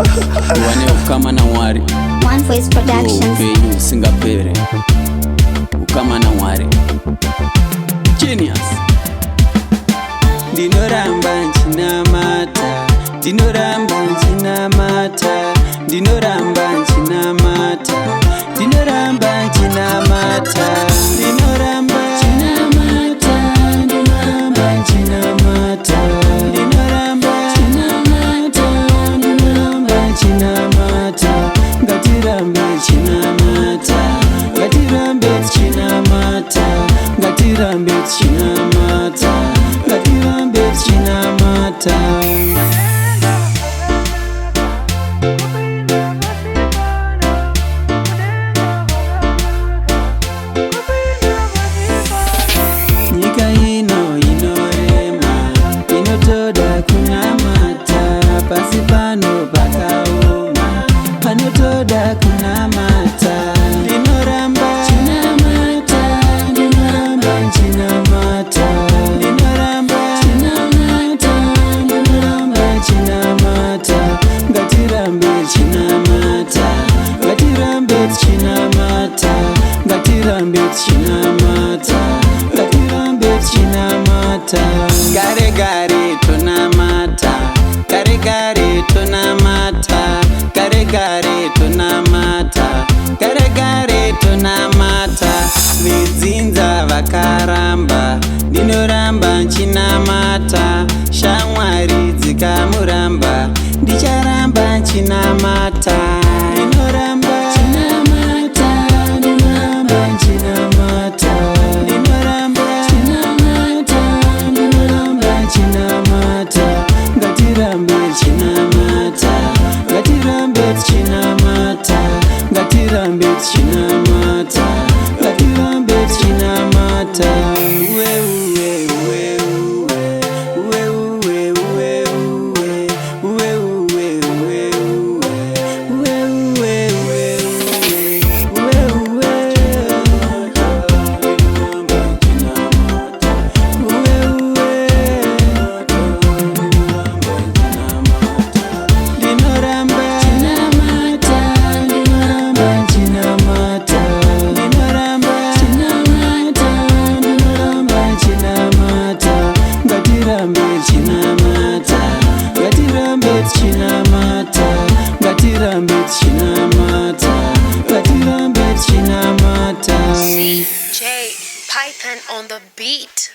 Wane ukama na wari One Voice Productions. Upenyu singapere ukama na wari Genius. Ndinoramba Ndichinamata, Ndinoramba Ndichinamata, Ndinoramba Ndichinamata, Ndinoramba Ndichinamata, Ndinoramba Ndichinamata, Ndinoramba Ndichinamata, Ndinoramba Ndichinamata, Ndinoramba Ndichinamata, ngatirambe Ndichinamata, ngatirambe Ndichinamata, ngatirambe Ndichinamata, ngatirambe Ndichinamata. Nyika ino inorema, inotoda kunamata, pasi pano pakaoma, panotoda kunamata. Ndinoramba Ndichinamata, Ndinoramba Ndichinamata, Ndinoramba Ndichinamata, Ndinoramba Ndichinamata, ngatirambe Ndichinamata, ngatirambe Ndichinamata, ngatirambe Ndichinamata, ngatirambe Ndichinamata. Gare gare tonamata, gare gare tonamata, gare gare tonamata, gare gare tonamata. Vedzinza vakaramba, ndinoramba Ndichinamata, shamwari dzikamuramba, ndicharamba Ndichinamata. Ndinoramba Ndichinamata, ndinoramba Ndichinamata, ndinoramba Ndichinamata, ndinoramba Ndichinamata, ngatirambe Ndichinamata, ngatirambe Ndichinamata, ngatirambe Ndichinamata, ngatirambe Ndichinamata. CJ Python on the beat.